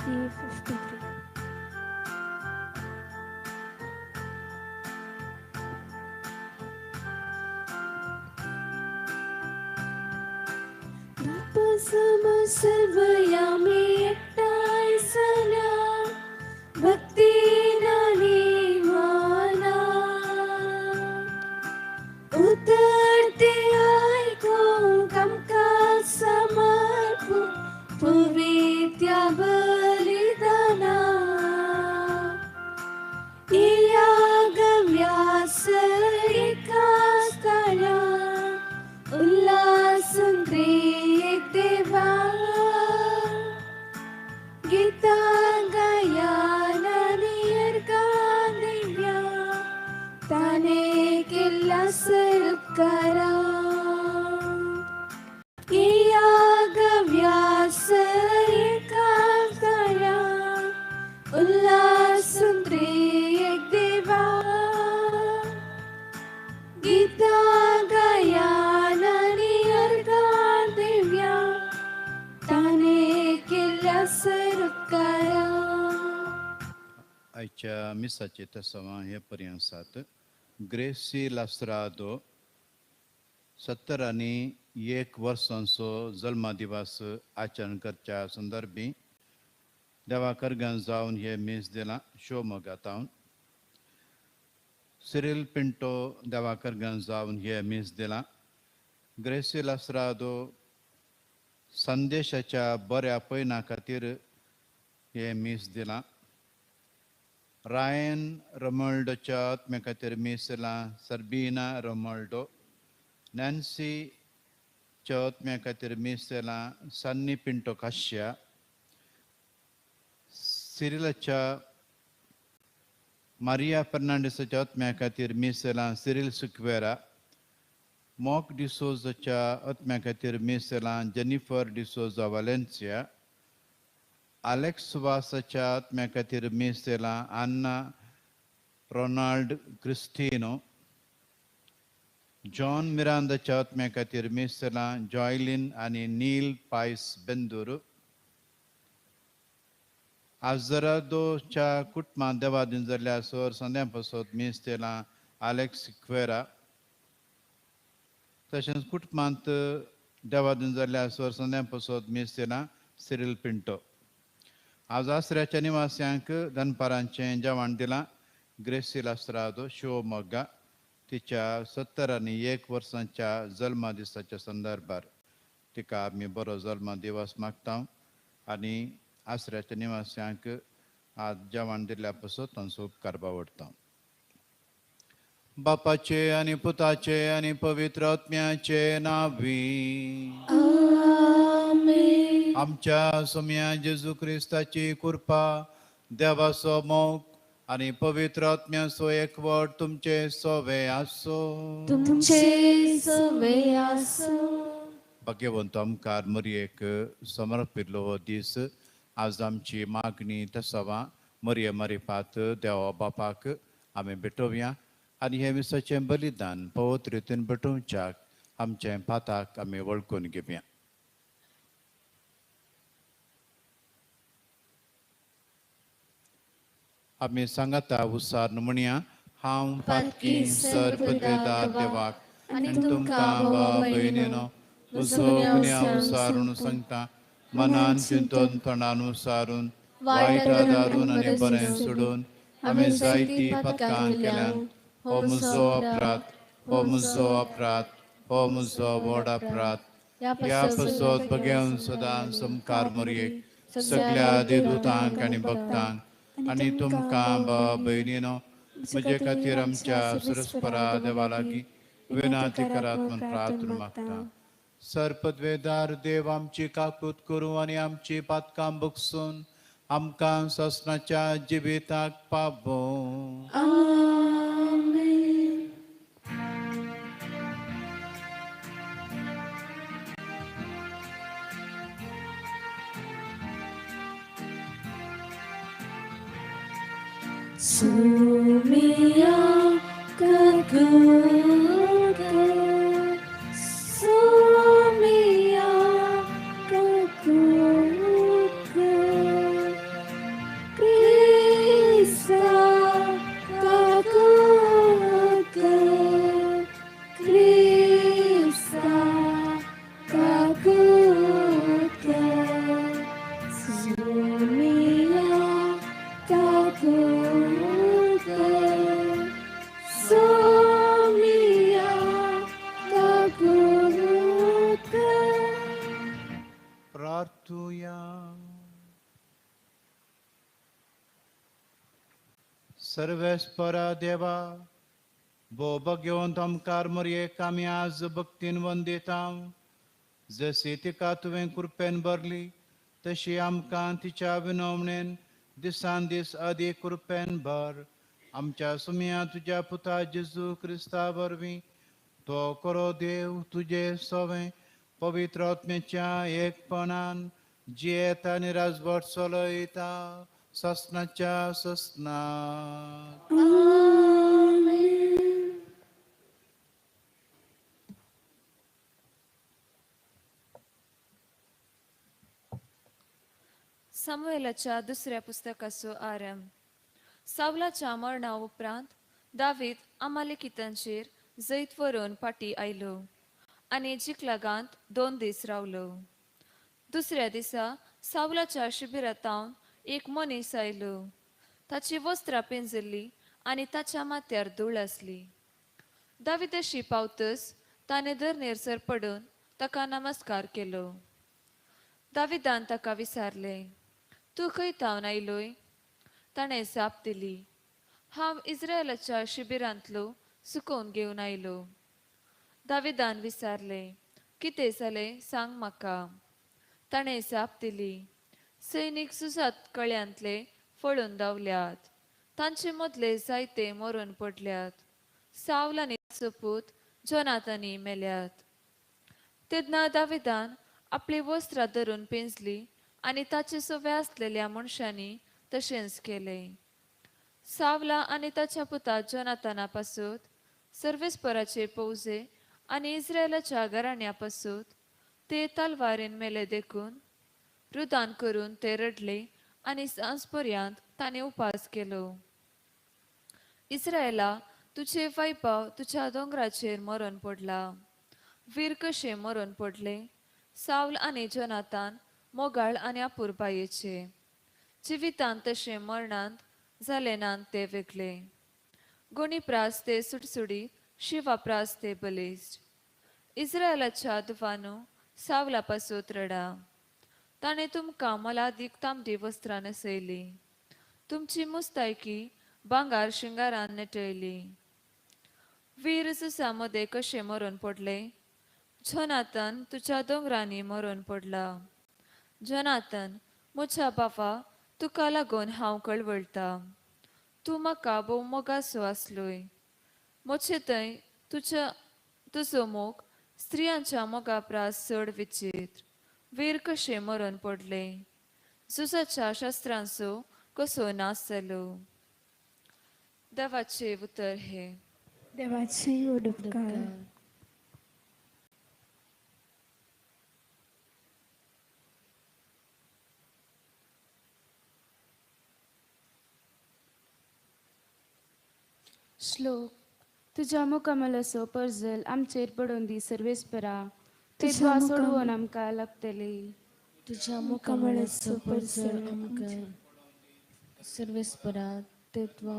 P53. सर्वयामी एकटाय सना भक्ती नानी माना उतरते ऐको कमका समर्पू पवित्या बलिदाना यागव्यास एका स्थळा उल्हासं एक देवा गीता गायाला दिव्या ताने केला सरकारा यागव्यास एका स्थळा उल्हासं एक देवा गीता गायाला दिव्या ताने केल्या सरकारा. आजच्या मिसाचे तसवा हे पर्यंत ग्रेसी लासरादो 70 आणि 1 वर्सांचो जल्मा दिवस आचरण करच्या संदर्भी देवा करगन जावन हे मीस दिला शिवमोगातावन सिरिल पिंटो देवा करगन जावन हे मीस दिला ग्रेसी लासरादो संदेशाच्या बऱ्या पैना खातीर हे मीस दिला रायन रोमल्डोच्या आत्म्या खातीर मीस दिला सर्बिना रोमल्डो नॅन्सीच्या आत्म्या खातीर मीस दिला सन्नी पिंटो काश्या सिरिलच्या मारिया फर्नांडिसच्या आत्म्या खातीर मीस दिला सिरिल सुक्वेरा मॉक डिसोजाच्या आत्म्या खातीर मीस दिला जेनिफर डिसोजा वालेन्सिया अलेक्स वासाच्या आत्म्या खातीर मीस दिला आन्ना रोनाल्ड क्रिस्टिनो जॉन मिरांदाच्या आत्म्या खातीर मीस दिला जॉयलिन आणि नील पायस बेंदूर आजरादोच्या कुटुंबात देवादीन जाल्ल्या सोर संध्यापासून मीस दिला अलेक्स क्वेरा तशेंच कुटुंबांत देवादीन जाल्ल्या सोर संध्यापासून मीस दिला सिरिल पिंटो आज आसऱ्याच्या निवास्यांक दनपारांचें जेवण दिलां ग्रेसी लास्त्रादो शिवमोग्गा तिच्या 70 आणि 1 वर्सांच्या जल्मा दिसाच्या संदर्भार तिका आमी बरो जल्मा दिवस मागता आनी आसऱ्याच्या निवास्यांक आज जेवण दिल्ल्या पासून तांचो उपकार बावडटा. बापाचे आणि पुताचे आणि पवित्र आत्म्याचे नावी आमेन. आमच्या सोम्या जेजू क्रिस्ताची कृपा देवाचो मोग आणि पवित्र आत्म्याचो एकवट तुमचे सोवे आसो. तुमचे सोवे आसो. भाग्यवंत आमकां मरयेक समर्पिल्लो हो दीस आज आमची मागणी तसावा मरये मरिपात देवा बापाक आमी भेटोवया आनी हे विसाचें बलिदान पवित्र रितीन भेटोवच्याक आमचे पाताक आमी वळखून घेवया. आमी सांगाता उसार म्हणया हांव पातकी सर्पदेदार देवाक आनी तुमकां भाव भयणीनो तुजो उसारून सांगता मनान चिंतून तोंडान उसारून वायट आदारून आनी बरें सोडून आमी जायती पथकां केल्यान हो म्हजो अपराध हो म्हजो अपराध हो म्हजो व्हड अपराध ह्या पासत बगेवन सदां समकार मरयेक सगळ्या देदूतांक आनी भक्तांक आनी तुमकां भाव भयणीनो म्हजे खातीर आमच्या सुरस्परा देवा लागीं विनंती करात म्हूण प्रार्थना मागता. सर्पद्वेदार देव आमची काकूत करूं आनी आमची पातकां बगसून आमकां ससनाच्या जिविताक पावो. आमेन. सोमिया काकूत सोमिया काकूत सर्वेस्परा देवा बोब घेवन तमकार मरयेक आमी आज भक्तीन वंदिता. जशी तिका तुवें कृपेन भरली तशी आमकां तिच्या विनवणेन दिसान दीस अदीक कृपेन भर. आमच्या सुमया तुज्या पुता जेजू क्रिस्ता वरवीं तो करो देव तुजे सवें पवित्र आत्म्याच्या एकपणान जियेता आनी राजवट चलयता ससनाच्या ससना. सामुएलाच्या दुसऱ्या पुस्तकाचो आरंभ. सावलाच्या मरणा उपरांत दावीद अमालेकितांचेर जैत व्हरून फाटी आयलो आनी जिकलागांत 2 दीस रावलो. दुसऱ्या दिसा सावलाच्या शिबिरांतावन एक मनीस आयलो. ताची वस्त्रां पिंजल्ली आनी ताच्या माथ्यार धूळ आसली. दाविदाशी पावतच ताणें धरणेर पडून ताका नमस्कार केलो. दाविदान ताका विचारले, तूं खंय तावन आयलोय? ताणें जाप दिली, हांव इस्रायलाच्या शिबिरांतलो सुकोवन घेवन आयलो. दाविदान विचारले, कितें जालें सांग म्हाका. ताणें जाप दिली, सैनीक झुजात कळ्यांतले फळून धांवल्यात. तांचे मदले जायते मरून पडल्यात. सावल आनी ताचो पूत जोनातानी मेल्यात. तेन्ना दाविदान आपली वस्त्रां धरून पिंजली आनी ताचे सोबे आसलेल्या मनशांनी तशेंच केलें. सावला आनी ताच्या पुता जोनाताना पासून सर्वेस्पराचे पौजे आनी इस्रायलाच्या घराण्या पासून ते तलवारीन मेले देखून रुदान करून ते रडले आनी सांजपर्यंत ताणें उपास केलो. इस्रायला, तुझे वैभव तुझ्या दोंगराचेर मरून पडला. वीर कशे मरून पडले. सावल आनी जोनातान मोगाळ आनी अपुरबायेचे. जिवितांत तशे मरणांत जाले नांत ते वेगळे. गोणी प्रास ते सुटसुडीत, शिवा प्रास ते बलिश्ट. इस्रायलाच्या दुवानू सावला पासून रडा. ताणें तुमकां मोलादीक तांबडी वस्त्रां न्हेसयली. तुमची मुस्तायकी भांगार शिंगारान नेटयली. वीर झुजा मदें कशे मरून पडले. जोनातान तुझ्या दोंगरांनी मरून पडला. जोनातान, म्हज्या बाबा, तुका लागून हांव कळवळटा. तूं म्हाका भोव मोगाचो आसलोय. म्हजे थंय तुजो मोग स्त्रियांच्या मोगा प्रास चड विचित्र. वीर कशे मरून पडले. झुजाच्या शस्त्रांचो कसो नाश जालो. देवाचे उतर हे. देवाचे उडुपकार. श्लोक. तुझ्या मुखामलसो पर्जल आमचेर पडून दी सर्वेस्परा. तेद्वा सोडवून आमकां लागतली. तुझ्या मुखामळाचो पर्जळ आमकां सर्वेस्परा तेद्वा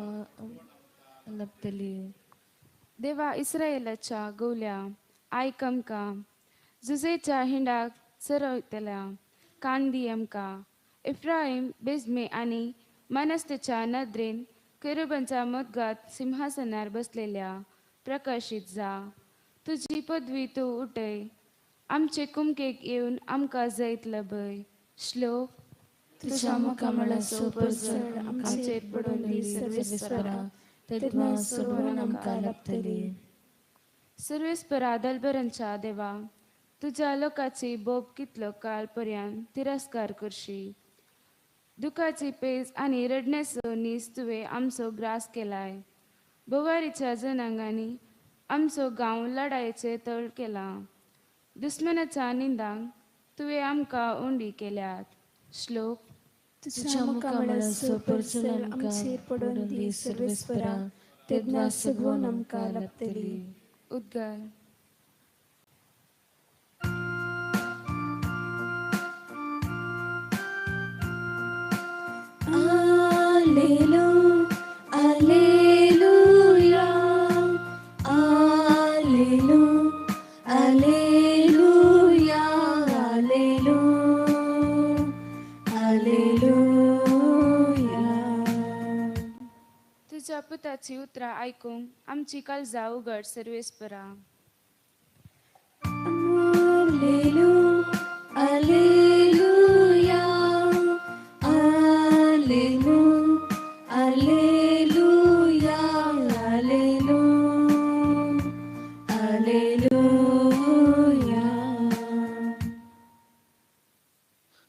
लागतली. देवा इस्रायेलाच्या गवल्या, आयक आमकां. झुजेच्या हिंडाक सरयतल्या कान दी आमकां. इफ्राईम, बेजमे आनी मनस्तेच्या नदरेन केरुबांच्या मदगात सिंहासनार बसलेल्या प्रकाशीत जा. तुझी पदवी तूं उठय. आमचे कुमकेक येवन आमकां जैत लबय. श्लोक. तुझ्या मुखामळाचो पर्जळ आमचेर पडून दी सर्वेस्परा तेद्वा सोडवून आमकां लागतली. सर्वेस्परा दलबरांच्या देवा, तुझ्या लोकाची बोब कितलो काळ पर्यंत तिरस्कार करशी. दुखाची पेज आनी रडण्याचो नीस तुवें आमचो ग्रास केलाय. बोवारीच्या जनांगांनी आमचो गांव लढायेचे तळ केला. दुस्मनाच्या निंदांक तुवें आमकां उंडी केल्यात. श्लोक. तुझ्या मुखामळाचो पर्जळ आमचेर पडून दी सर्वेस्परा तेद्वा सोडवून आमकां लागतली. उद्गार. Alleluia, Alleluia, Alleluia, Alleluia, Alleluia, Alleluia. तुझ्या ताची उतरां आयकूंक आमची काळजां उगड सर्वेस्परा. Alleluia, Alleluia, Alleluia, Alleluia, Alleluia.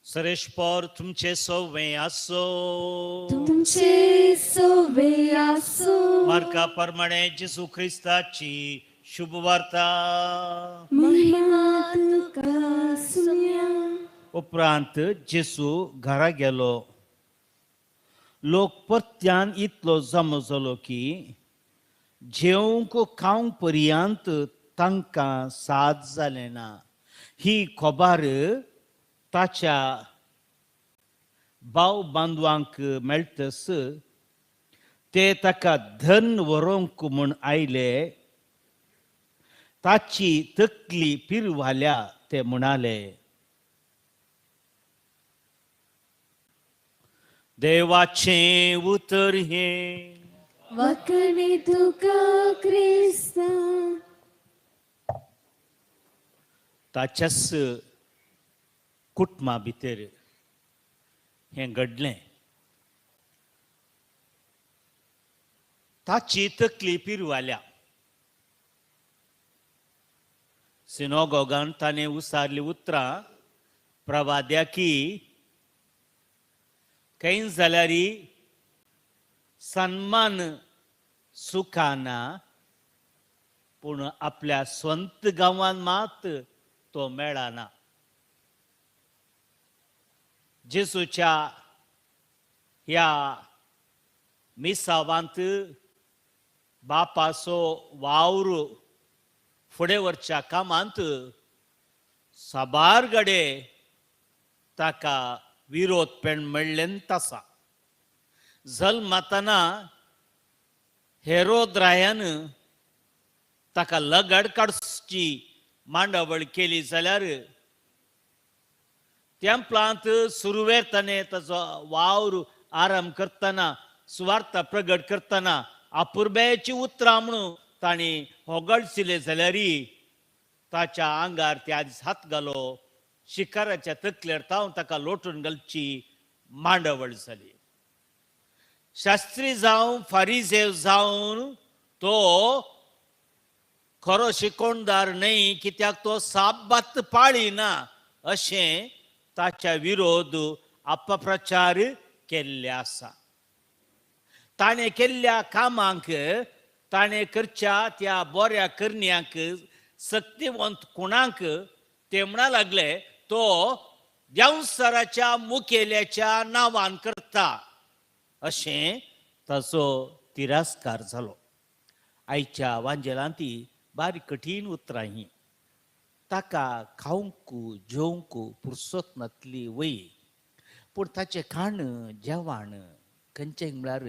सरेशपर तुमचे सव्वे आसो. तुमचे सोवे आसो. मार्का प्रमाणे जेसू ख्रिस्ताची शुभ वार्ता. महिमा तुका सुम्या. उपरांत जेसू घरा गेलो. लोक परत्यान इतलो जमो जालो की जेवंक खावंक पर्यंत तांकां साद जालें ना. ही खबर ताच्या भाव बांदवांक मेळटस ते ताका धन व्हरोंक म्हूण आयले. ताची तकली पिरवाल्या ते म्हणाले, देवाचें उतर हे. वखणी तुका क्रिस्ता. ताच्याच कुटुंबा भितर हें घडलें. ताची तकली पिरवाल्या. सिनोगोगान ताणें उसारली उतरां प्रवाद्या की खंय जाल्यार सन्मान सुखाना पूण आपल्या स्वंत गांवांत मात तो मेळना. जेसूच्या ह्या मिसावांत बापाचो वावर फुडें व्हरच्या कामांत साबार गडे ताका विरोध पेण मेळ्ळेंत आसा. जल्मातना हेरोद रायान ताका लगड काडची मांडावळ केली जाल्यार तेंपलांत सुरवेर ताणें ताचो वावर आराम करतना सुवार्थ प्रगट करतना अपुर्बेची उतरां म्हणून तांणी होगडशिले जाल्यार ताच्या आंगार त्या दीस हात घालो. शिकाराच्या तकलेर तावन ताका लोटून घालची मांडावळ जाली. शास्त्री जावन फारिजेव जावन तो खरो शिकोणदार न्हय, कित्याक तो साबात पाळिना अशें ताच्या विरोध अपप्रचार केल्ले आसा. ताणें केल्ल्या कामांक ताणें करच्या त्या बऱ्या करण्यांक सक्तिवंत कोणाक ते म्हणा लागले तो देंवसराच्या मुखेल्याच्या नांवान करता अशें ताचो तिरस्कार जालो. आयच्या वांजेलांत बारीक कठीण उतरां ही. ताका खावंक जेवंक पुरसत नासली वय, पूण ताचें खाण जेवण खंयचें म्हळ्यार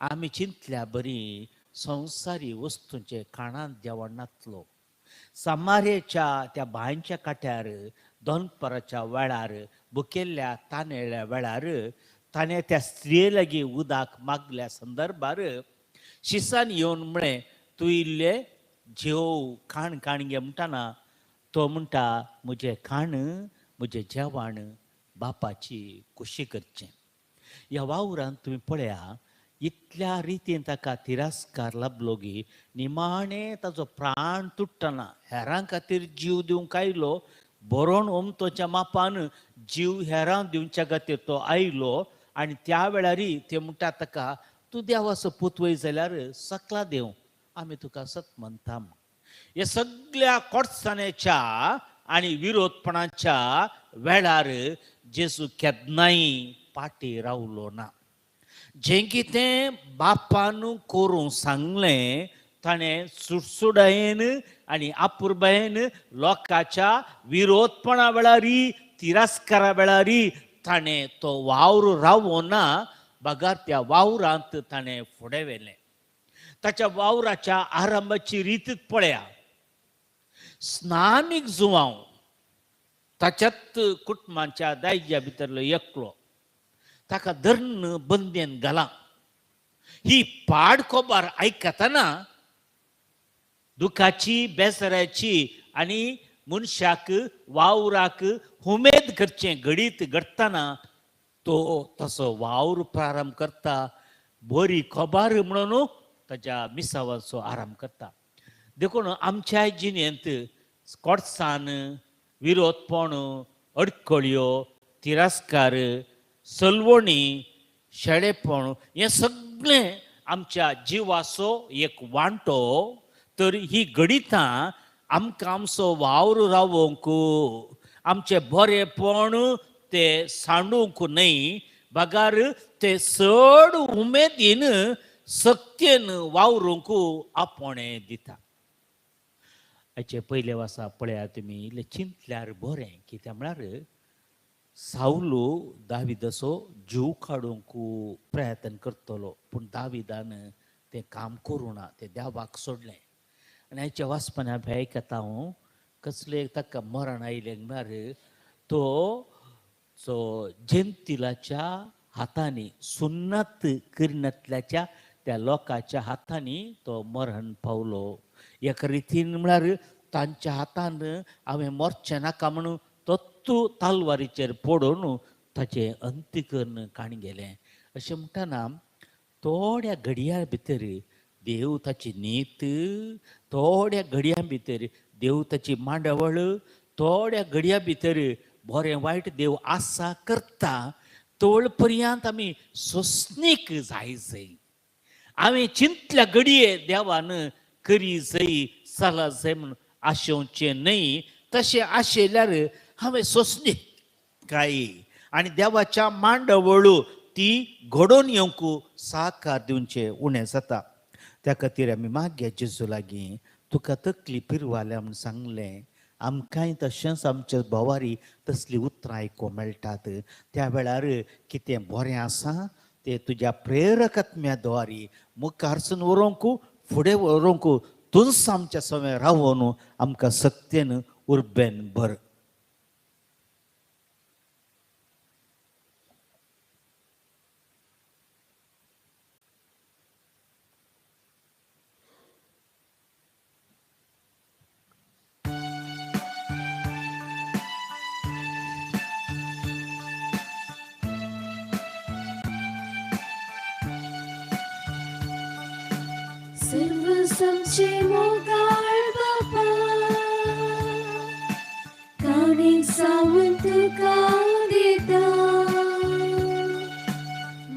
आमी चिंतल्या बरी संवसारी वस्तूंचें खाणान जेवण नासलो. समारेच्या त्या बांयच्या कांट्यार दोनपराच्या वेळार भुकेल्ल्या तानेल्या वेळार ताणें त्या स्त्रिये लागीं उदक मागल्या संदर्भार शिसान येवन म्हळें तूं इल्लें जेव खाण गे म्हणटाना तो म्हणटा म्हजें खाण म्हजें जेवण बापाची कुशी करचें. ह्या वावरांत तुमी पळया इतल्या रितीन ताका तिरस्कार लाभलो की निमाणें ताचो प्राण तुट्टना. हेरां खातीर जीव दिवंक आयलो, बरोवन ओमतोच्या मापान जीव हेरां दिवच्या खातीर तो आयलो. आनी त्या वेळार ते म्हणटा ताका तूं देवाचो पुतवय जाल्यार सकला देव आमी तुका सत म्हणटा. हे सगळ्या कोडसाण्याच्या आनी विरोधपणाच्या वेळार जेजू केन्नाय पाटी रावलो ना. जें कितें बापान करूंक सांगलें ताणें सुटसुडायेन आनी आपुरबायेन लोकांच्या विरोधपणा वेळार तिरस्कारा वेळार ताणें तो वावर रावो ना. बगार त्या वावरांत ताणें फुडें व्हेलें. ताच्या वावराच्या आरंभाची रीत पळया. स्नामीक जुवांव ताच्याच कुटुंबाच्या दायजा भितरलो एकलो ताका धर्ण बंदेन घाला. ही पाड कोबार ऐकताना दुखाची बेसऱ्याची आणि मनशाक वावराक उमेद करचे घडीत घडताना तो तसो वावर प्रारंभ करता बरी खबर म्हणून ताच्या मिसावाचो आराम करता. देखून आमच्या जिणेंत कोडसाण विरोधपण अडकळ्यो तिरस्कार सलवणी शेळेपण हे सगळें आमच्या जिवाचो एक वांटो. तर ही गणितां आमकां आमचो वावर रावोंक आमचे बरेपण ते सांडूंक न्हय बगार ते चड उमेदीन सक्तीन वावरूंक आपणे दिता. हाचे पयले वर्सा पळयात तुमी इल्लें चिंतल्यार बरें. कित्याक म्हळ्यार सावलो दाविदाचो जीव काडूंक प्रयत्न करतलो पूण दाविदान तें काम करूं ना. तें देवाक सोडलें. आनी हाच्या वाचपण्या आयकता हांव कसलें ताका मरण आयलें म्हळ्यार तो जेंतिलाच्या हातांनी सुन्नत करिनातल्याच्या त्या लोकांच्या हातांनी तो मरण पावलो. एका रितीन म्हळ्यार तांच्या हातान हांवें मरचें नाका म्हणून तो तालवारीचेर पडून ताचें अंत्यकरण काणी गेलें. अशें म्हणटना थोड्या घडयां भितर देव ताची नीत, थोड्या घडयां भितर देव ताची मांडवळ, थोड्या घडयां भितर बरें वायट देव आसा करता. तोळ पर्यंत आमी सोंसणीक जाय. हांवें चिंतल्या घडये देवान करी जाय चला जाय म्हणून आशेवचें न्हय. तशें आशेल्यार हांवें सोंसणीक काय आनी देवाच्या मांडवळू ती घडोवन येवंक साकार दिवचें उणें जाता. त्या खातीर आमी मागया जेजू लागीं तुका तकली पिरवाल्या म्हूण सांगलें. आमकांय तशेंच आमच्या भोवारी तसलीं उतरां आयकूंक मेळटात. त्या वेळार कितें बरें आसा तें तुज्या प्रेरकात्म्या द्वारी मुखारसून व्हरूंक फुडें व्हरूंक तुंच आमच्या समें रावून आमकां सक्तीन उर्बेन भर. सर्व समचे मोगाळ बापा काणे सावंत तुका देता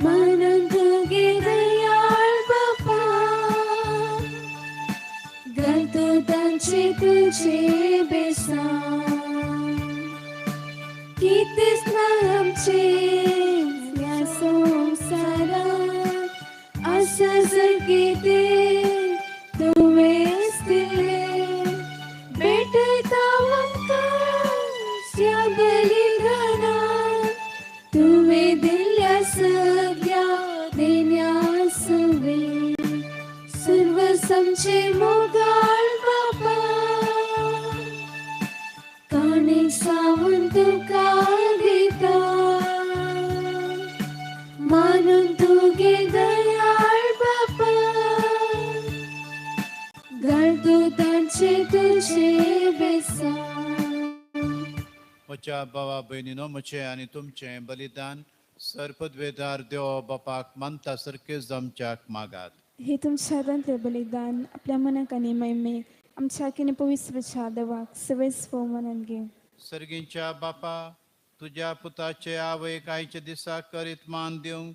मनंत गे दयाळ बापा घालतो तांचे तुझे बेसां कितेंच ना आमचे या संवसारांत आसा जर कितें तुवें दिलें भेटयता आमकां त्या बलिदानांत तुवें दिल्ल्या सगळ्या देण्या सवें सर्व समचे मोगाळ बापा काणे सावन तुका दिता मानून तुगे दयाळ बापा घालतो तांचे तुझे बेसां. म्हज्या भावा भयणीनो म्हजें आनी तुमचें बलिदान सर्पद्वेदार देव बापाक मानता सारकें जमच्याक मागात. हे तुमच्या हातांतलें बलिदान आपल्या मनाक आनी मैमेक आमच्या आखीने पवित्रच्या देवाक सवेस फोव मनान घे. सर्गींच्या बापा तुज्या पुताचे आवयक आयच्या दिसा करीत मान दिवंक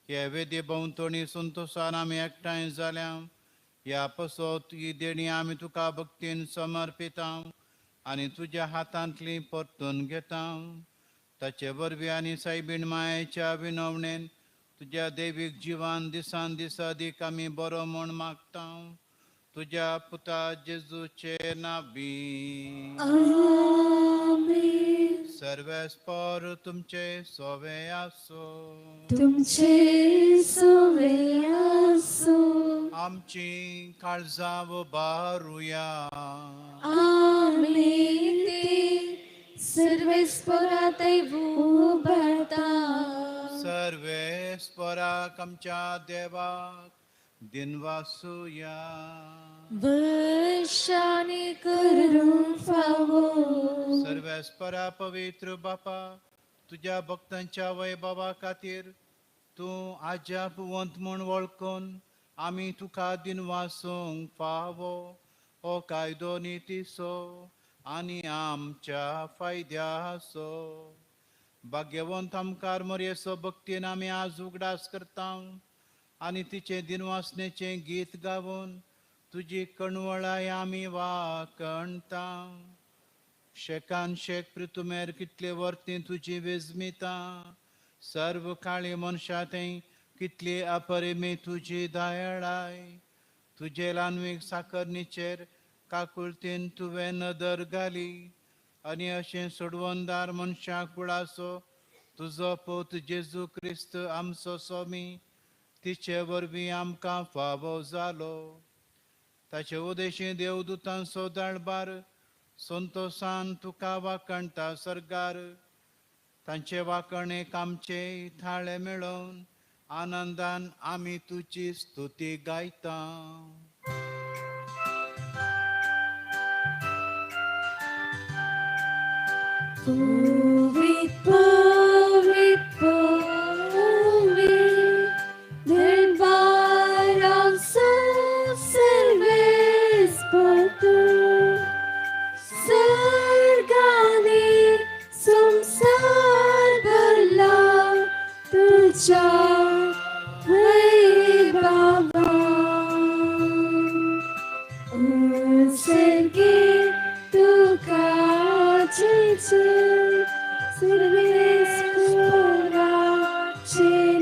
हे वेदी भोंवतणी संतोशान आमी एकठांय जाल्या. ह्या पसत ही देणी आमी तुका भक्तीन समर्पिता आनी तुज्या हातांतली परतून घेता. ताचे वरवीं आनी सायबीण मायेच्या विनवणेन तुज्या दैवीक जिवान दिसान दीस अदीक आमी बरो म्हूण मागता. तुज्या पुता जेजूचे नांवी आमेन. सर्वेस्पर तुमचे सोवे आसो. तुमचे सोवे आसो. आमची काळजां उबारुया. आमेन. ते सर्वेस्परांतय उबारता. सर्वेस्पराक आमच्या देवाक दिनवासूया. वर्षाने करून फावो. सर्वेस्परा पवित्र बापा, तुझ्या भक्तांच्या वैभवा खातीर तूं आजापवंत म्हूण वळखून आमी तुका दिनवासूंक फावो. हो कायदो नितीसो आनी आमच्या फायद्याचो. भाग्यवंत आमकां मरयेचो भक्तीन आमी आज उगडास करता आनी तिचे दिनवासनेचें गीत गावून तुजी कणवळाय आमी वाकणता. शेकान शेक पृथुमेर कितले वर्ती तुजी वेजमिता. सर्व काळी मनशांतय कितली अपरिमी तुजी दयाळाय. तुजे ल्हानवीक साकरणीचेर काकुळतीन तुवें नदर घाली आनी अशें सोडवणदार मनशाक कुळासो तुजो पोत जेजू क्रिस्त आमचो स्वामी तिचे वरवीं आमकां फावो जालो. ताचे उदेशी देवदूतांचो दळबार संतोषान तुका वाकणटा सरकार. तांचे वाकणेक आमचे थाळे मेळोवन आनंदान आमी तुजी स्तुती गायता. Puvit, puvit, puvit, Dilbarang so serves patur. Sargani sumsar bala tuja vaibhava. Sergi tuka chiche सर्वेश्वरा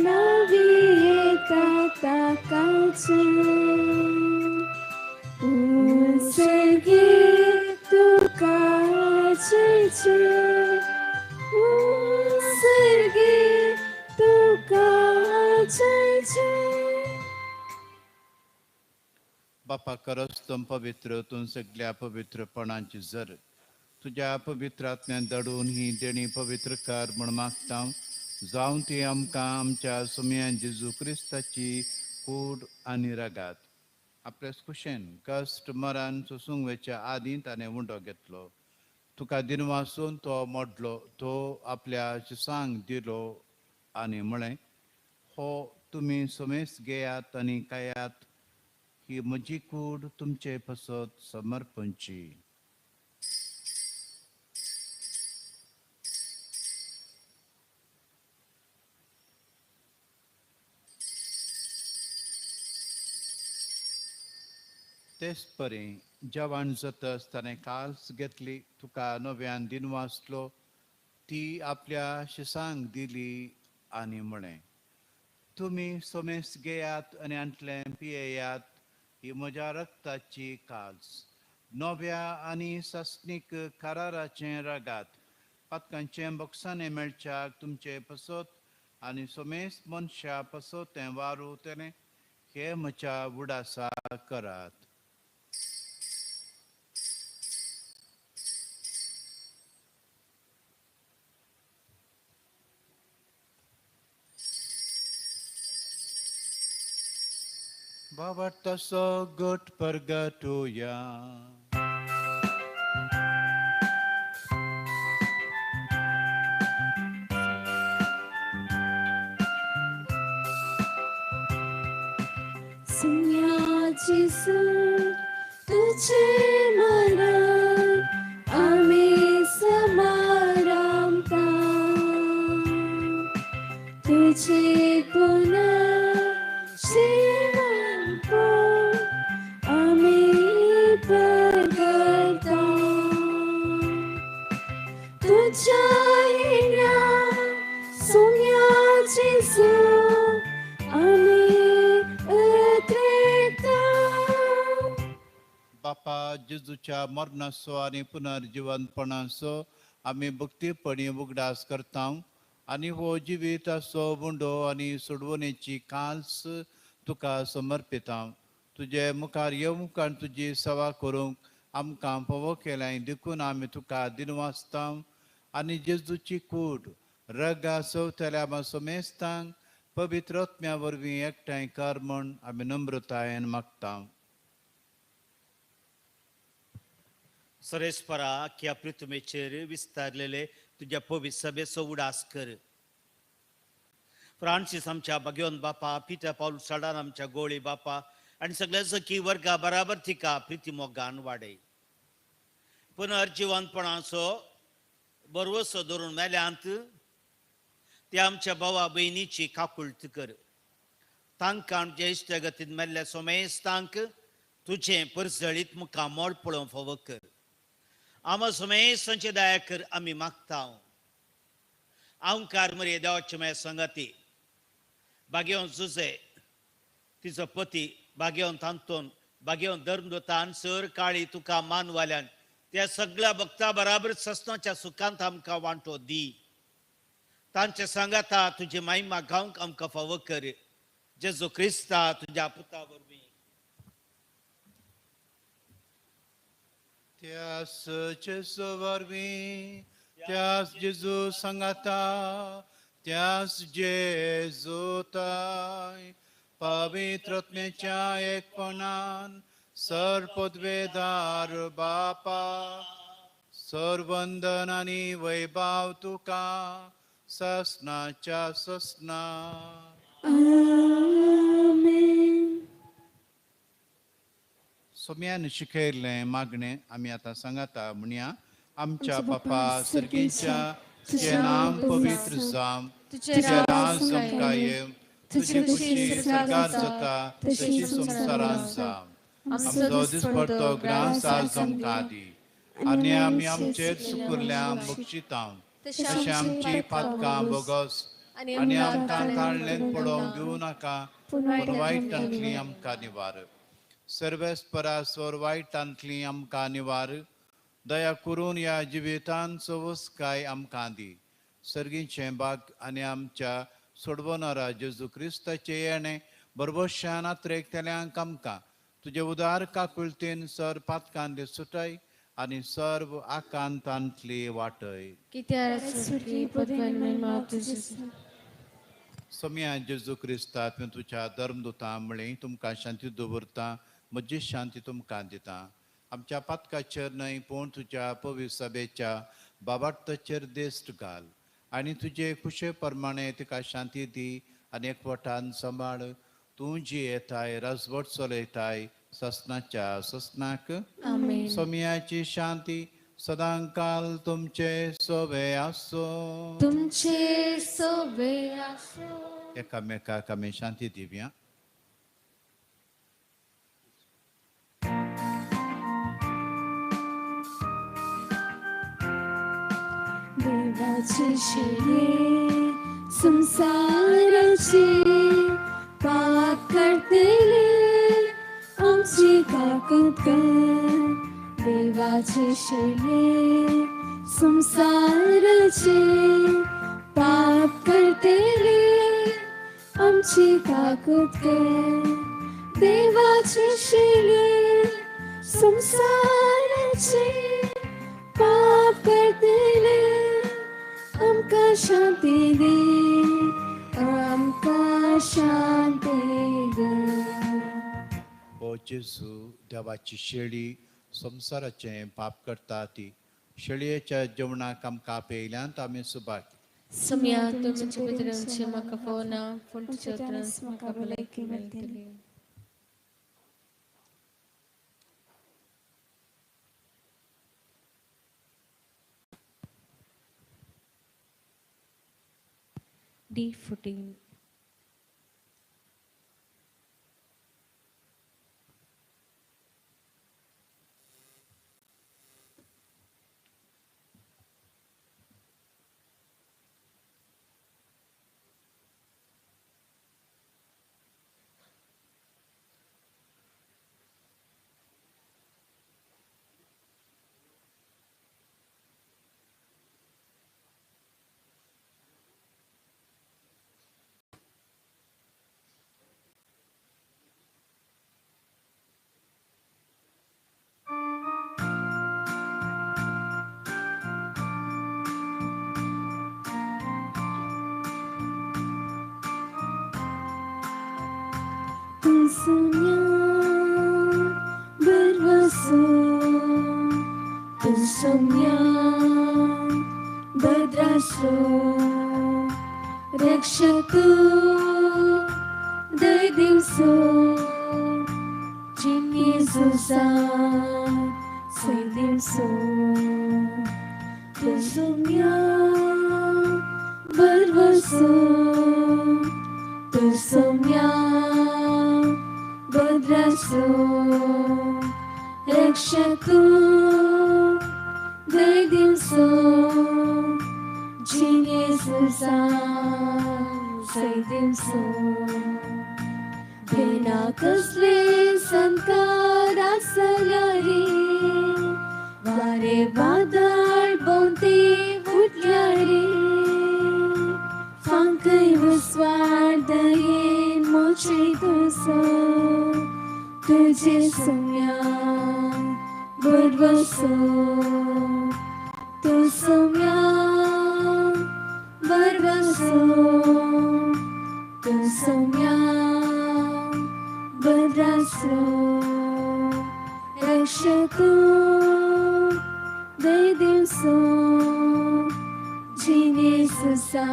नवियेता ताकाचे. सर्गी तुका चिचे, सर्गी तुका चिचे. बापा करस्तम पवित्र तूं सगळ्या पवित्रपणाची जर तुझ्या पवित्रांतल्यान दडून ही देणी पवित्र कर म्हण मागता. जावं ती आमकां आमच्या सुमयान जेजू क्रिस्ताची कूड आनी रगात. आपल्या कुशेन कश्ट मरण सोसूंक वेच्या आदीं ताणें उंडो घेतलो. तुका दिनवासून तो मोडलो, तो आपल्या शिसांक दिलो आनी म्हळें, हो तुमी सोमेस घेयात आनी खायात. ही म्हजी कूड तुमचे पसत समर्पणची. तेच परी जेवण जातच ताणें काल्स घेतली, तुका नव्यान दिनवासलो, ती आपल्या शिसांक दिली आनी म्हळें, तुमी सोमेस घेयात आनी आंतलें पियेयात. ही म्हज्या रक्ताची काल्स, नव्या आनी सस्नीक कराराचें रगात. पातकांचें बक्षांनी मेळच्याक तुमचे पसत आनी सोमेस मनशा पसतें वारू तेणें हे म्हज्या उडासा करात. Bavartaso gut purgatoria. सुन्याची सूट तुझे मरण आम्ही समारंभता. तुझे पुन्हा बापा जेजूच्या मरणाचो आनी पुनर्जीवनपणाचो आमी भक्तीपणी उगडास करता आनी हो जिविताचो बुंडो आनी सोडवणेची काल्स तुका समर्पिता. तुजे मुखार येवंक आनी तुजी सेवा करूंक आमकां फोव केल्याय देखून आमी तुका दिनवासता आनी जेजूची कूड रगा सवतल्या सोमेस्तांक पवित्र आत्म्या वरवीं एकठांय कर म्हूण आमी नम्रतायेन मागता. सरेस्परा अख्ख्या पृथ्वीचेर विस्तारलेले तुझ्या पवित्र सभेचो उडास कर. फ्रांसीस आमच्या भगवंत बापा, पिता पाऊल सडान आमच्या गोळी बापा आणि सगळ्या सखी वर्गा बराबर थिका प्रिती मोगान वाडय. पुनर्जिवंतपणाचो बरवसो धरून मेल्यांत त्या आमच्या भावा बहिणीची काकुळट कर. तांकां आमच्या इश्टगतीन मेल्ल्या सोमेस्तांक तुझें परसळीत मुखां मोड पळोवंक फावो कर. आम सोमेस्तांचे दया कर आमी मागता. अहंकार मरे देवाचे माय संगती भाग्यवंत जुजे तिचो पती भाग्यवंत आंतोन भाग्यवंत धर्मदूतान सर काळी तुका मानवाल्यान त्या सगळ्या भक्ता बराबर सस्नाच्या सुखांत आमकां वांटो दी. तांच्या सांगाता तुझी महिमा गावंक आमकां फावो कर. जेजू क्रिस्ता तुझ्या पुता वरवीं. त्यास जेजू वरवीं त्यास जेजू सांगाता त्यास जेजू ताय पवित्र आत्म्याच्या एकपणान सर्वपदवेदार बापा सर्वंदन आनी वैभव तुका ससनाच्या ससना. आमेन. सोम्यान शिकयल्लें मागणें आमी आतां सांगाता म्हणया. आमच्या बापा सर्गीच्या तुजें नाम पवित्र जावं. तुजें राज आमकां येवं. तुजी खुशी स्वर्गांत जाता तशी संवसारांत जावं. आमचो दिसपडटो ग्रास आज आमकां दी. आनी आमी आमचेर सुकुरल्यांक बक्षिता तशें आमची पातकां बोगस आनी आमकां ताळणेंत पडोवंक दिवं नाका पूण वायटांतलीं आमकां निवार. सर्वेस्परा सोर वायटांतलीं आमकां निवार. दया करून ह्या जिवितांचो वस्काय आमकां दी. सर्गीचें भाग आनी आमच्या सोडवणारा जेजू क्रिस्ताचें येणें बरबशान आत्रेकतल्यांक आमकां तुजे उदार काकुळतेन सर पातकांतली सुटाय आनी सर्व आकांतांतली वाटय. सोम्या जेजू क्रिस्ता तुवें तुज्या धर्मदुतां म्हळें तुमकां शांती दवरता म्हजी शांती तुमकां दिता. आमच्या पातकाचेर न्हय पूण तुज्या पवित्र सभेच्या बाबार्थाचेर देस्त घाल आनी तुजे खुशे प्रमाणे तिका शांती दी आनी एकवटान सांबाळ. तूं जी येताय राजवट चलयताय ससनाच्या ससनाक. सोम्याची शांती सदांकाल तुमचे सोबे आसो. तुमचे सोबे आसो. एकामेकाक आमी शांती दिवया. देवाचे शेळे संसाराचे पाप करतेले आमची ताकद कर. देवाचे शेळे संसाराचे पाप करतेले आमची ताकद कर. देवाचे शेळे संसाराचे पाप करतेले आमकां शांती दे. आमकां शांती दे. ओ जेजू देवाची शेळी संसाराचें पाप करता ती शेळयेच्या जेवणाक आमकां आपयल्यांत आमी सुभाग. सम्या तुमचे पितरांचे म्हाका फोना पूण तुज्या उतरांस म्हाका भलायकी मेळटली. D14 tu sonia berwaso, tu sonia bedraso, रक्षतु दय दिवसो जिन येसूसा सै दिवसो tu sonia berwaso, tu sonia bedraso, रक्षतु दय दिवसो जिन येसूसा सै दिवसो बिना कसले संकट आसल्यारी वारे वादळ बोंते उठल्यारी फांकय विस्वार दयेन मोचे तुसो तुझे सोम्या बरवसो तू सोम्या बरवसो तू सोम्या बरवसो रक्षतु दय दिवसो जिन येसूसा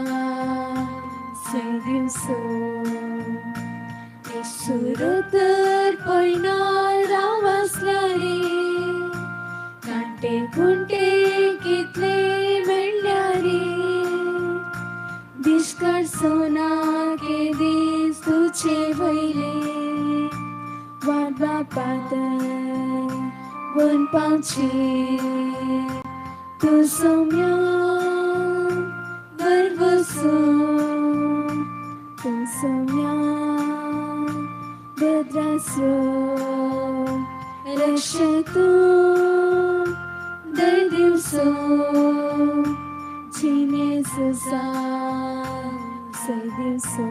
सै दिवसो येसूरो तर पयणार राव आसल्यारी कांटे खुंटे कितले मेळ्ळ्यारी दिश्काळ सोना के दीस तुझे वयले वाट बापातर वन पावचे तू सोम्या बरवसो तू सोम्या bedraso, रक्षतु दय दिवसो जिन येसूसा सै दिवसो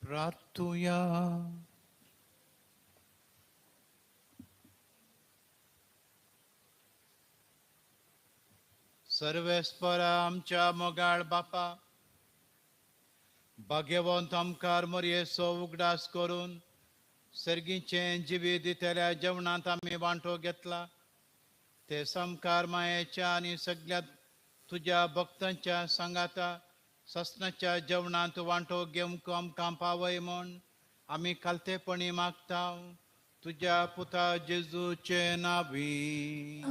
प्रार्थूया. सर्वेस्पर आमच्या मोगाळ बापा, भाग्यवंत आमकां मरयेचो उगडास करून सर्गीचें जिवीत दितल्या जेवणांत आमी वांटो घेतला, ते समकार मायेच्या आनी सगळ्या तुज्या भक्तांच्या सांगाता ससनाच्या जेवणांत वांटो घेवंक आमकां पावय म्हूण आमी खालतेपणी मागता तुज्या पुता जेजूचे नांवी.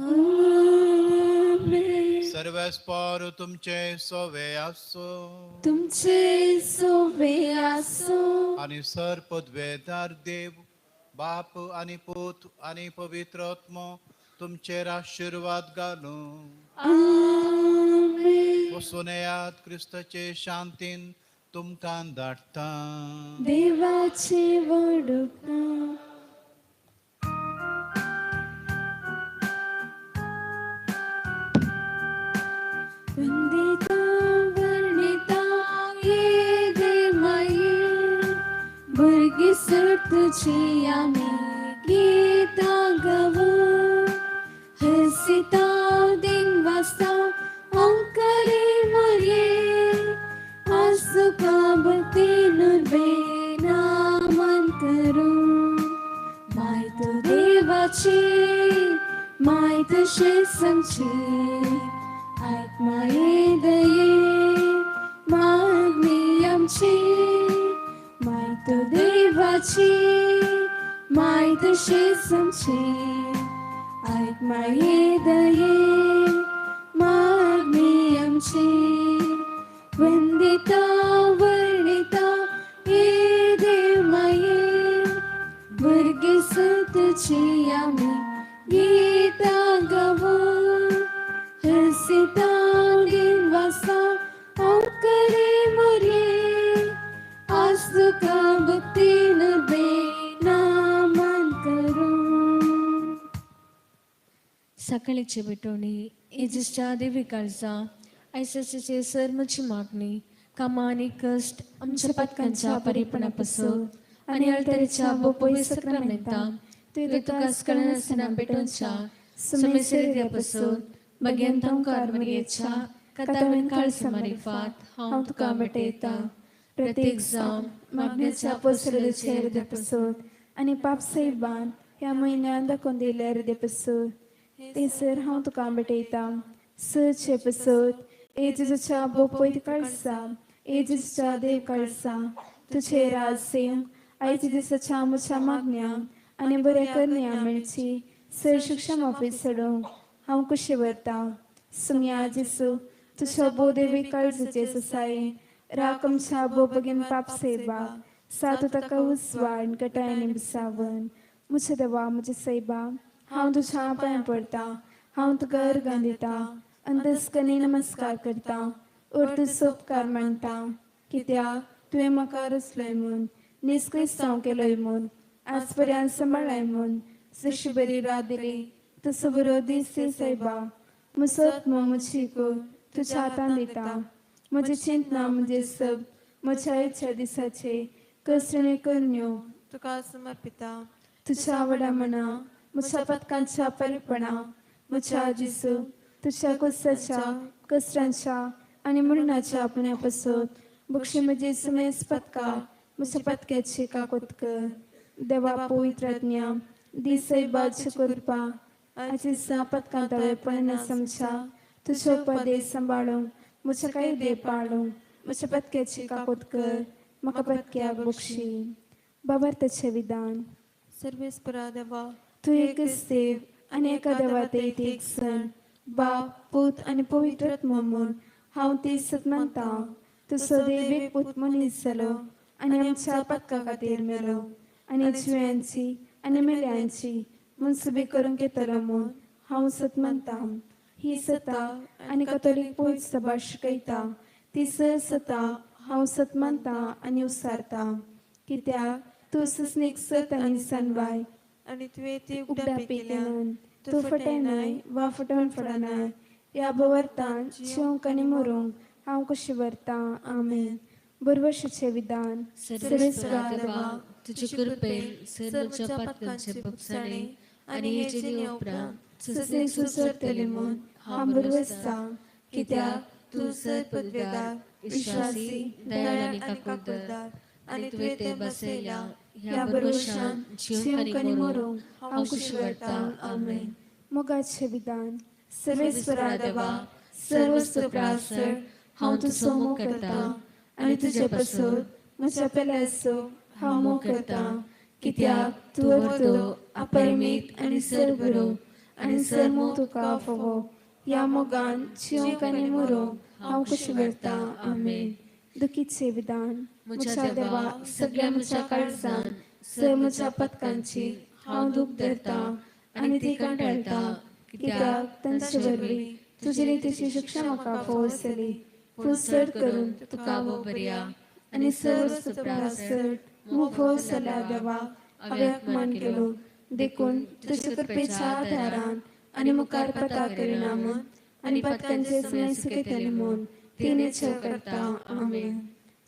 सर्वेस्पर तुमचे सोवे आसो, तुमचे सोवे आसो आनी सर्पद्वेदार देव बाप आनी पूत आनी पवित्र आत्मो तुमचेर आशीर्वाद घालूं. आमेन. वसुनेयात क्रिस्ताचे शांतीन तुमकां धाडटा. देवाची वडुपा वंदिता वर्णिता ये देवाये भुरगी सर तुझी आमी गीता गावो हसिता दिंगवासा ओंकारी मरे आसुका भक्ती नुर्बे नामन करू मायत देवाची मायत शेसमची ऐक माये दये मागणी आमची मायत देवाची मायत शेसमची ऐक माये दये मागणी आमची. When गीता वर्णिता हे देवमाये भुरगे तुझी आम्ही गीता गावो हसिता दिनवासा करे मोरे आज तुका भक्तीन नामन करू. सकाळीचे बेटोणी इजिष्टा देवी काळजा ऐसाचे सर्मची मागणी कामा आणि कष्ट आमच्या पत्कांच्या परिपणापासून आणि अल्तरीच्या बोपोई सक्रामेंता तुका कळनासना बेटोंच्या सुमेसरिद्यापासून बग्यंतम कारमरियेच्या कथावेन काळ समारिफात हांव तुका बटयता. प्रत्येक जाम मागण्याच्या पोसलेच्या हृदयापासून आणि पापसैबान ह्या म्हयन्यात दाखोवन दिल्या हृदयापासून ते सर हांव तुका बटयता. सचे पसत एजेच्या बोपोयत कळसा एजेच्या देव कळसा तुझे राज सेव आयच्या दिसाच्या मुच्या मागण्या आनी बरें करण्या मेळची सर शिक्षा माफी सडोवंक हांव कशें व्हरता. सुम्या जेसू तुझ्या बोदेवी काळजाचे ससाये राख आमच्या बोबगेन पाप सैबा सातू ताका उसवाण कटायनी बिसावन मुझे देवा मुझे सैबा हांव तुझ्या पांयां पडटा हांव तुका अर्गां दिता अंतस्कनी नमस्कार करता और तुजो उपकार मानता कित्याक तुवें म्हाका रचलोय म्हूण निस्क्रिस्तांव केलोय म्हूण आज पर्यंत सांबाळ्ळाय म्हूण जशी बरी रात दिली तसो बरो दीस दी सैबा म्हजो आत्मो म्हजी कूड तुज्या हातांत दिता. म्हजी चिंतना म्हणजे सब म्हज्या आयच्या दिसाचे कसरणी करण्यो तुका समर्पिता. तुज्या आवडा मना म्हज्या पत्कांच्या परिपणा म्हज्या जिसू तुज्या कुसाच्या कसरांच्या आनी मरणाच्या आपण्यापासून बक्षी म्हजी सुमेस पत्का म्हज्या पत्क्याची काकोत कर. देवा पवित्रज्ञा दिसैबाची कृपा आजी पत्कां तळेपण समच्या तुज्या उपदेश सांबाळूंक म्हजे कायदे पाळूंक म्हज्या पत्क्याची काकोत कर. म्हाका पत्क्याक बक्षी. बाबार्थाचें विधान. सर्वेस्परा देवा तूं एकच देव आनी एका देवात एक सण बाप पूत आनी पवित्र आत्मा म्हूण हांव ती सत मानता. तुजो देव एक पूत मनीस जालो आनी आमच्या पत्का खातीर मेलो आनी जिव्यांची आनी मेल्यांची मनसुबी करूंक येतलो म्हूण हांव सत मानता. ही सता आनी कथोलीक पवित्र सभा शिकयता ती सता हांव सत मानता आनी उसारता. कित्याक तूं सस्नीक सत आनी सनवाय आनी तुवें ती उगडापी केल्यान तूं फटयनाय वा फटोवन फडनाय. ह्या बवर्तान जिवंक आनी मरूंक हांव कशें व्हरता. आमेन. बरवशीचें विधान. सर्वेस्परा देवा तुजे कृपेन सर्वच्या पत्कांचे भुगसाणे आनी हे जिणे उपरांत सस्नीक सुसरतली म्हूण हांव बरवसता. कित्याक तूं सर पदवेदार विश्वासी दयाळ आनी काकूरदार आनी तुवें ते बसयल्या ह्या बरवशान जिवंक आनी मरूंक हांव कशें व्हरता. आमेन. मोगाचें विधान. सर्वेस्परा देवा सर्वस्व प्रासर हांव तुजो मोग करता आनी तुजे पासून म्हज्या पेल्याचो हांव मोग करता. कित्याक तूं अर्दो अपरिमीत आनी सर बरो आनी सर मोग तुका फोगो. ह्या मोगान जिवंक आनी मरूंक हांव कशें व्हरता. आमेन. दुखीचें विधान. म्हज्या देवा सगळ्या म्हज्या काळजान सर म्हज्या पत्कांची हांव दूख धरता आनी ती कंटाळटा. कित्याक तांचे वरवीं तुजे रितीची शिक्षा म्हाका फोवसली. पूण चड करून तुका वो बऱ्या आनी सर्वस्व प्रासर मोग फोवसल्या देवा हांवें अपमान केलो. देखून तुजे कृपेच्या आदारान आनी मुखार पता करिना म्हूण आनी पत्कांचे समय सुकयतली म्हूण ती निश्चय करता. आमेन.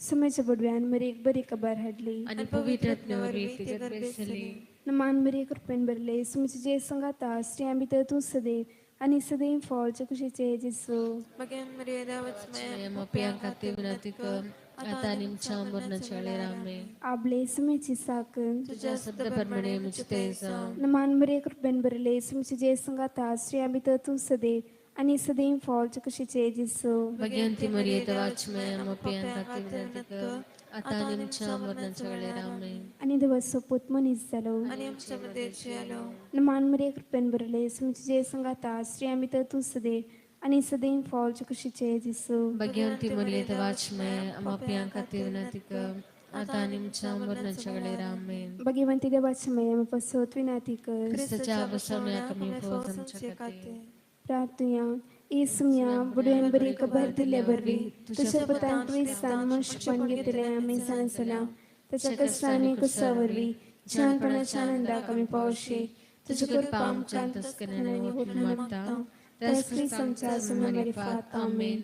समयच्या बुडव्यान मरी एक बरी खबर हाडली आनी पवित्र आत्म्यावरवीं ती गर्भेसली. नमान मरी कृपेन भरले सुमचे जे संगाता स्त्रियां भितर तूं सदैव आनी सदैव फळचे कुशीचे जेसू. मगेन मर्यादा वचमय मोपयां खातीर विनंती कर आता आनी आमच्या मरणाच्या वेळेर. आमेन. आबले समयची साकन तुझ्या शब्द प्रमाणे मुझे ते जावं. नमान मरी कृपेन भरले सुमचे जे संगाता स्त्रियां भितर तूं सदैव आनी सदैव फळचे कुशीचे जेसू. भगवंती मर्यादा वाचमय मोपयां खातीर विनंती कर आता आनी आमच्या मरणाच्या वेळेर. आमेन. आनी दिवस पूत मनीस जालो आणि आमच्या मध्ये आलो नमान मरी कृपेन भरले सुमचे जे संगाता स्त्रियां भितर तूं सदैव आणि सदैव फॉल्च कुशीचे दिसू Bagyanti Mulita Vachme, Amapianka Tivnatika, Atanim Chamurnachagalera, Amen. Bhagwanti देवाचे मयम पसोत विनाती कर Christacha Basamya Kami Fosam Chakati. प्रार्थना ईसुमिया बुडवेन बरी कबर दिले बरवी तुझ्या पतांतवी सानमश पण घेतले आम्ही सांसला त्याच्या कष्टाने कुसावरवी छानपणाच्या आनंदा कमी पावशे तुझ्या कृपाम कांतस्करणे होत मागता तस्क्री समचा सुमरी फात आमेन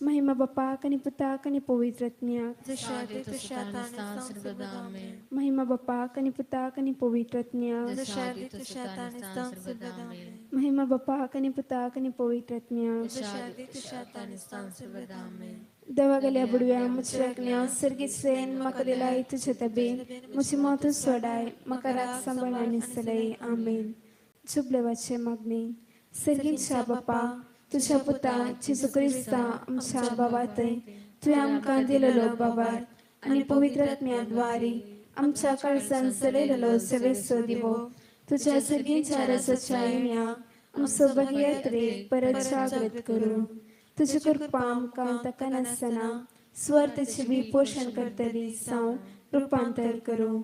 महिमा बापा कनि पुता कनि पवित्रत्म्या Deshadi Tushatani Samsudame. महिमा बापा कनि पुता कनि पवित्रत्म्या Deshadi Tushatani Samsudame. महिमा बापा कनि पुता कनि पवित्रत्म्या Deshadi Tushatani Samsudame. देवागल्या बुडव्या मुचरकल्या सर्गीत सेन मका दिलाई तुझे तबे मुझे मोतू सोडाय मका रात सांभाळाने सलई आमेन जुबले वाचे मागणी सर्गीच्या बापा तुझ्या पुता जेजू ख्रिस्ता आमच्या बाबातय तुवें आमकां दिलेलो बाबार आनी पवित्रात्म्याद्वारे आमच्या काळजांत चलयलेलो सेवेचो दिवो तुझ्या सर्गीच्या रसाच्या येण्या आमचो भगयात्रेक परत जागृत करूं तुझी कृपा आमकां ताका नासतना स्वार्थाचे बी पोषण करतली जावं रुपांतर करूं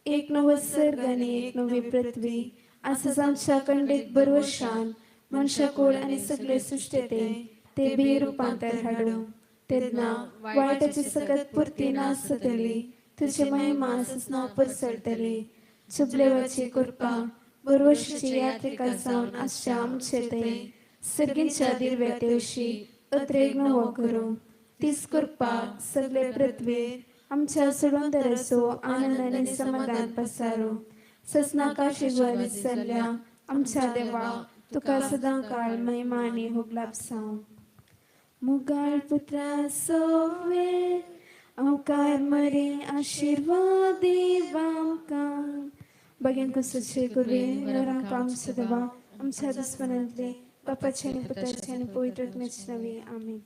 एक नवो सर्ग आनी एक नवी पृथ्वी असंच आमच्या खंडीत भरवशान मनशाकुळ आनी सगळे सृश्टेते ते बी रुपांतर हाडूं तेन्ना वायटाची सकत पुर्ती नास जातली तुझे महिमा असना परसळटली जुबलेवाची कृपा भरवशीची यात्रिका जावन आशा आमचे ते सर्गीच्या दिव्या तेवशी अद्रेग नवो करूं तीच कृपा सगळे पृथ्वीर आमच्या सुडोंदराचो आनंद आनी समाधान पसारो ससनाकाशी वर सरल्या आमच्या देवा तुका सदां काळ महिमा आनी होगलाप जावं मुगाळ पुत्रा सोवे अवकार मरे आशीर्वाद देवा आमकां बगेन कसोचे गुरवे नरांक आमच्या देवा आमच्या दुस्मनांतले बापाचे आनी पुताचे आनी पवित्र आत्म्याचे नावे आमेन